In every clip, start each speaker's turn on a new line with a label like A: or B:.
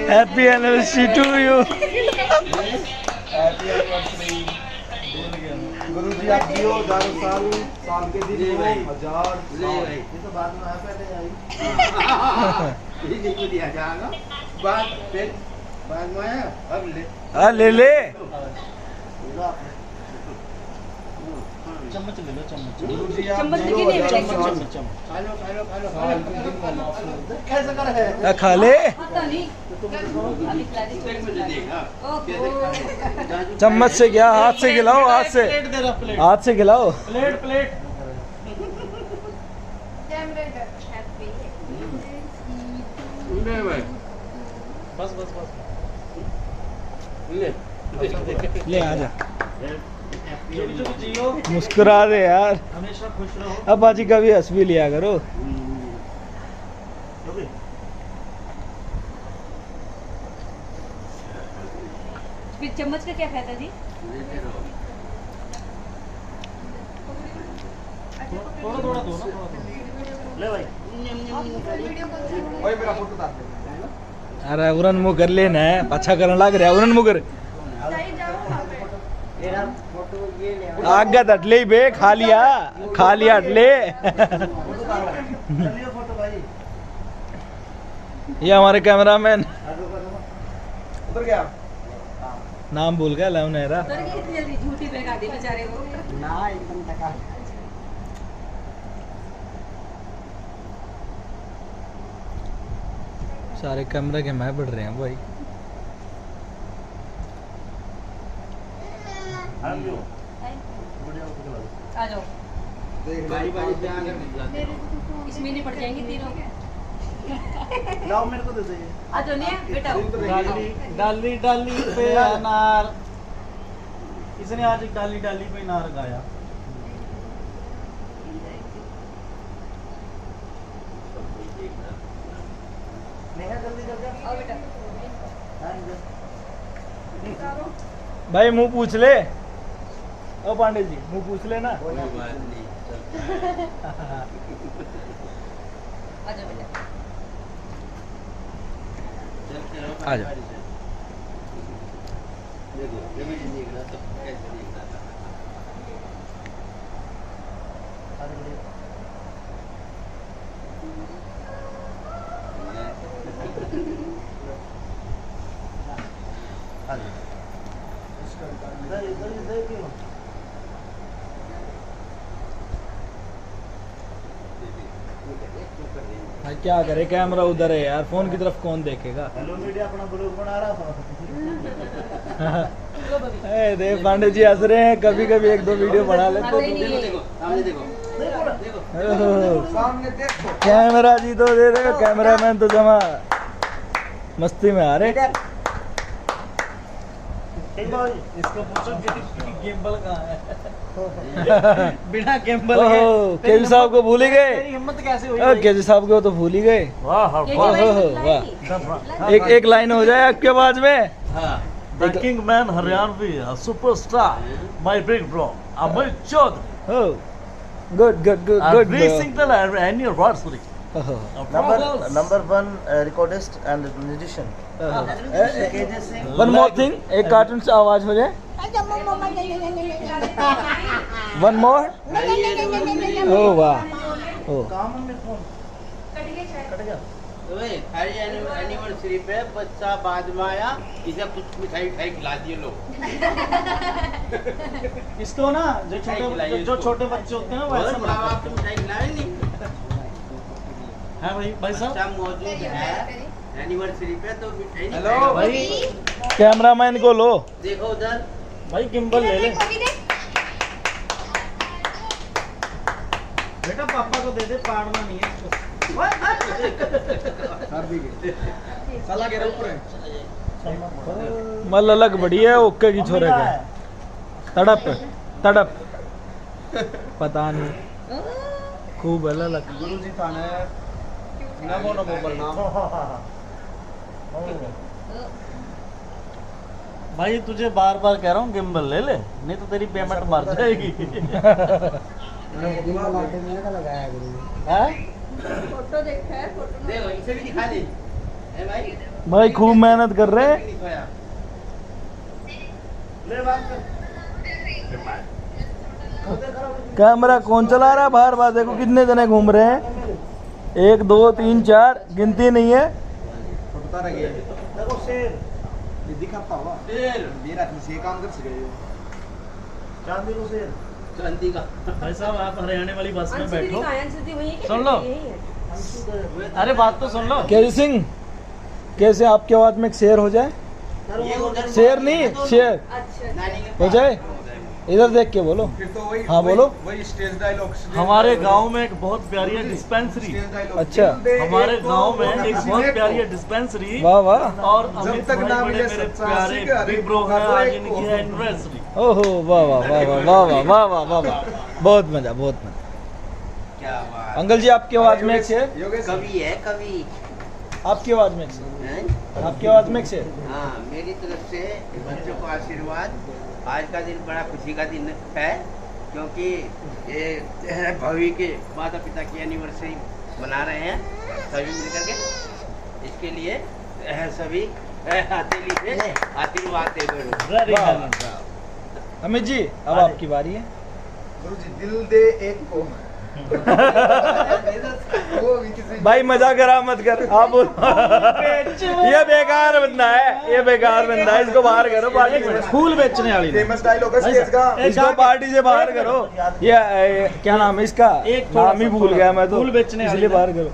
A: Happy anniversary to you.
B: गुरु जी आप जियो 1000 साल, साल के दिन हो 1000 साल। ये तो बाद में आया पहले आई। ये नहीं दिया जाएगा बाद फिर बाद में आया अब ले
A: ले ले
B: चम्मच ले लो चम्मच। गुरु जी आप
C: चम्मच
B: जियो
C: लेके नहीं
B: 1000
C: मिलेगा।
B: साल। खा लो खा लो खा लो साल के दिन मनाओ। कैसे कर है
A: खा ले।
C: पता नहीं अभी खिला दी
A: चम्मच से क्या, हाथ से खिलाओ, हाथ से, हाथ से खिलाओ।
D: प्लेट प्लेट बस बस बस
A: ले आजा,
D: जुग जुग जियो,
A: मुस्कुरा दे यार।
D: हमेशा खुश रहो।
A: अब बाजी कभी हंस भी लिया करो।
C: फिर चम्मच का क्या फायदा जी?
D: थोड़ा थोड़ा दो ना, थोड़ा ले भाई।
B: ओए मेरा फोटो डाल दे।
A: अरे उरन मुँह कर लेना है, अच्छा करने लग रहा है। उरन मुँह कर आगे हटले ही बे, खा लिया हटले।
B: फोटो भाई
A: ये हमारे कैमरामैन,
B: उधर गया
A: नाम भूल गया लवनेरा।
C: उतर गई इतनी जल्दी, झूठी फेंका दी बेचारे को।
B: ना एकदम टका।
A: सारे कैमरे के मैं बढ़ रहे हैं भाई।
C: आ जाओ,
B: देख बारी बारी से आगे
C: इसमें नहीं पड़ जाएंगे तीनों।
B: लाओ मेरे को दे दे।
C: आ जाओ नहीं बेटा।
D: डाली डाली डाली पे अनार, इसने आज एक डाली डाली पे अनार गाया।
B: नेहा जल्दी जल्दी
C: आओ बेटा।
A: भाई मुंह पूछ ले। ओ पांडे जी मुंह पूछ ले ना।
C: आ जाओ बेटा।
A: आ जाओ। भाई क्या करे, कैमरा उधर है यार, फोन की तरफ कौन देखेगा।
B: हेलो मीडिया अपना ब्लॉग बना रहा था।
A: ए देव पांडे जी हंस रहे हैं, कभी कभी एक दो वीडियो बना लेते।
B: सामने देखो सामने देखो।
A: कैमरा जी तो दे रहे, कैमरामैन तो जमा मस्ती में आ रहे।
D: इसको पूछो कि गिम्बल कहाँ है। बिना गिम्बल के
A: केजी साहब को भूल ही गए।
D: तेरी हिम्मत कैसे हुई?
A: केजी साहब को तो भूल ही गए।
D: वाह
C: ये
A: वाह
C: वाह
A: वाह। एक लाइन हो जाए आपके आवाज में।
D: The King Man Haryanvi, a superstar, my big bro, Amit Chaudhary,
A: good good good good.
D: racing the anniversary.
B: number 1 recordist and musician.
A: One more thing, एक कार्टून से आवाज हो जाए। One more. ओ वाह ओ
B: काम में फोन कट गया।
E: एनिवर्सरी पे बच्चा बाद में आया, इसे कुछ मिठाई उठाई खिला दिए लोग।
D: इसको ना जो छोटे बच्चे होते हैं ना वैसे
E: माँ बाप को मिठाई खिलाए नहीं।
D: है भाई साहब।
E: बच्चा मौजूद है एनिवर्सरी पे तो मिठाई नहीं
B: हेलो
E: खाएगा।
D: भाई
A: कैमरामैन को लो।
E: देखो उधर
D: भाई गिम्बल ले ले बेटा, पापा को दे दे, पाड़ना नहीं है इसको।
B: साला के ऊपर है।
A: मल अलग बढ़िया है, ओके की छोरे का तड़प तड़प पता नहीं खूब अलग।
B: गुरु जी थाने नमो नमो बोलना।
D: भाई तुझे बार बार कह रहा हूँ गिम्बल ले ले, नहीं तो तेरी पेमेंट मर जाएगी।
B: लगाया गुरु जी।
D: हैं?
C: फोटो देखा है फोटो
E: देखो इसे भी दिखा दे ए भाई
A: भाई खूब मेहनत कर रहे हैं।
E: दिखाया
B: ले बात कर
A: कैमरा कौन चला रहा है बाहर बाहर देखो कितने जने घूम रहे हैं, 1 2 3 4 गिनती नहीं है।
B: छोटा रह गया देखो शेर ये दिखाता हुआ
E: शेर
B: मेरा से काम कर सके चांदी को शेर
E: चांदी का
D: भाई साहब आप हरियाणा वाली बस में
C: अंशुति
D: बैठो,
C: दिखाया, अंशुति वही है कि
D: सुन लो।
C: यही है।
D: अरे बात तो सुन लो।
A: केजी सिंह कैसे आपके आवाज में एक शेर हो जाए?
E: ये उधर
A: शेर नहीं शेर
C: अच्छा
E: नानी के
A: हो जाए, इधर देख के बोलो।
B: फिर तो वही
A: हाँ, बोलो।
B: वही स्टेज डायलॉग
D: हमारे गांव में एक बहुत प्यारी है डिस्पेंसरी,
A: अच्छा।
D: हमारे गांव में एक बहुत प्यारी है डिस्पेंसरी,
A: वाह वाह,
D: और अमित
B: तक
D: भाई
B: ना
D: बड़े
B: मिले
D: मेरे
B: सच्चा
D: प्यारे
B: आशिक, अरे
D: बिग ब्रो है,
B: वो
D: आज
B: एक
D: इनकी
B: को।
D: है एनिवर्सरी।
A: ओहो वाह वाह वाह वाह वाह वाह वाह वाह वाह वाह, बहुत मजा बहुत मजा।
E: क्या बात
A: अंकल जी आपकी आवाज में एक शेर,
B: योगेश
E: कवि है कवि
A: आपकी आवाज में एक शेर,
E: हैं?
A: आपकी आवाज में एक शेर।
E: हाँ मेरी तरफ से बच्चों को आशीर्वाद। आज का दिन बड़ा खुशी का दिन है क्योंकि ये है भवी के माता पिता की एनिवर्सरी मना रहे हैं सभी मिलकर के। इसके लिए सभी हथेली से आशीर्वाद दे दो।
D: वेरी
A: वाह।
D: गुड।
A: अमित जी अब
D: हाँ।
A: आपकी बारी है।
B: गुरुजी दिल दे एक को वो भी किसी
A: भाई मजाक करा मत कर, आप बोलो। ये बेकार बंदा है, ये बेकार बंदा है, इसको बाहर करो पार्टी से।
D: फूल बेचने वाली ने।
B: फेमस डायलॉग है स्टेज का
A: इसको पार्टी से बाहर करो। ये क्या नाम है इसका?
D: एक थोड़ा
A: नाम ही
D: सा,
A: भूल गया मैं तो।
D: फूल बेचने वाली
A: इसलिए
D: ना।
A: बाहर करो।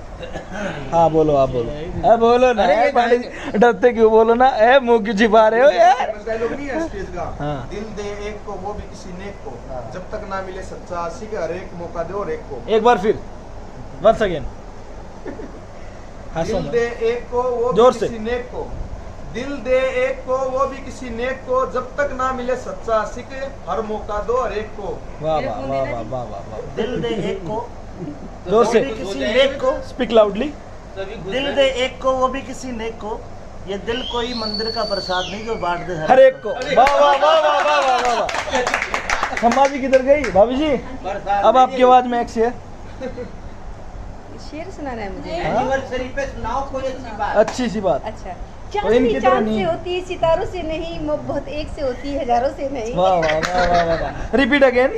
A: हाँ बोलो, आप बोलो। अरे बोलो ना,
B: अरे ये
A: पार्टी डरते क्यों, बोलो ना। ए मुंह क्यों छिपा रहे हो यार?
B: फेमस डायलॉग नहीं है स्टेज का
A: हाँ।
B: दिल दे एक को वो भी किसी नेक को जब तक ना मिले सच्चा आशिक हर एक मौका दे और एक को
A: एक बार फिर, वंस अगेन।
B: दिल दे एक को वो
A: जोर
B: भी
A: से।
B: किसी नेक को दिल दे एक को वो भी किसी नेक को जब तक ना मिले सच्चा आशिक हर मौका दो हर एक को।
A: वाह वाह वाह वाह वाह वाह वाह।
F: दिल दे एक को
A: जोर से,
F: किसी नेक को,
A: स्पीक लाउडली।
E: सभी खुश
F: दिल
E: हैं।
F: दे एक को वो भी किसी नेक को, ये दिल कोई मंदिर का प्रसाद नहीं जो बांट दे
A: हर एक को। वाह वाह वाह वाह वाह वाह वाह वाह। खम्मा जी किधर गई भाभी जी?
E: बरसात
A: अब
E: में
A: आपकी आवाज में एक शेर।
C: शेर सुनाना है मुझे।
E: एनिवर्सरी पे सुनाओ कोई अच्छी बात।
A: अच्छी सी बात।
C: अच्छा,
A: तो इनकी
C: चांदनी
A: तरह
C: चांद
A: नहीं।
C: से होती है, सितारों से नहीं, मोहब्बत एक से होती है, हजारों से नहीं।
A: वाह वाह वाह वाह वाह वाह। Repeat again.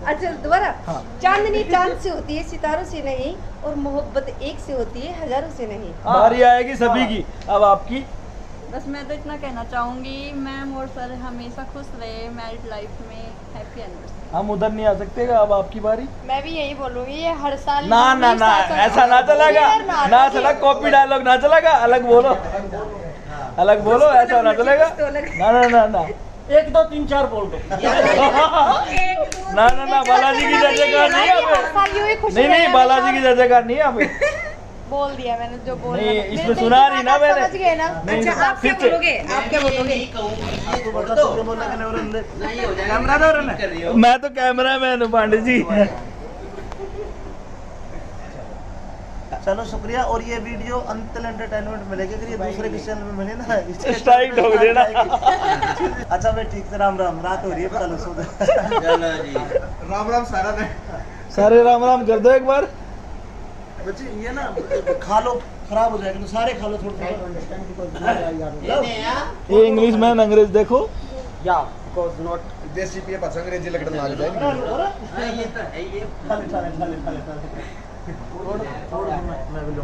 C: अच्छा दोबारा।
A: हाँ।
C: चांदनी चांद से होती है, सितारों से नहीं, और मोहब्बत एक से होती है, हजारों से नहीं।
A: बारी आएगी सभी की। अब आपकी।
G: बस मैं तो इतना कहना चाहूँगी, मैम और सर हमेशा खुश रहे मैरिड लाइफ में। Happy anniversary.
A: हम उधर नहीं आ सकते अब आपकी बारी।
G: मैं भी यही बोलूँगी, ये हर साल
A: ना ना ना, ऐसा ना चलेगा ना, चला कॉपी डायलॉग ना चलेगा। अलग बोलो, अलग बोलो, ऐसा ना चलेगा। ना ना ना ना
D: 1 2 3 4 बोल दो।
A: ना ना ना, बालाजी की जय जयकार नहीं है यहाँ पे। नहीं नहीं, बालाजी की जय जयकार नहीं है यहाँ पे।
G: बोल दिया मैंने जो बोलना
A: नहीं,
G: था।
A: इसमें सुना नहीं ना मैंने।
C: समझ गए ना?
A: नहीं,
C: अच्छा आप क्या
A: फिर से।
C: बोलोगे? आप क्या बोलोगे?
E: नहीं कहूँगी ये
F: तो
E: छोड़
F: बता
E: दो।
F: तो बोला कि
E: नहीं हो जाएगा।
F: कैमरा दो
E: ठीक कर रही हो।
A: मैं तो कैमरा मैन हूँ पांडे जी।
F: चलो शुक्रिया। और ये वीडियो अंतल एंटरटेनमेंट मिलेगी, अगर ये दूसरे किसी चैनल में मिले ना इसके
A: स्ट्राइक ठोक देना।
F: अच्छा भाई ठीक से, राम राम, रात हो रही है, चलो सो दे।
E: चलो जी।
B: राम राम सारा ने
A: सारे राम राम कर दो एक बार।
F: बच्चे ये ना खा लो, खराब हो जाएगा तो सारे खा लो थोड़ा थोड़ा।
E: ये यहाँ
A: ये इंग्लिश मैन अंग्रेज देखो।
B: देसी पिए पास अंग्रेजी लगने लग जाएगी
E: हाँ, ये तो है ये
F: खा ले खा ले खा ले खा ले खा ले। थोड़ा थोड़ा मैं भी लूंगा।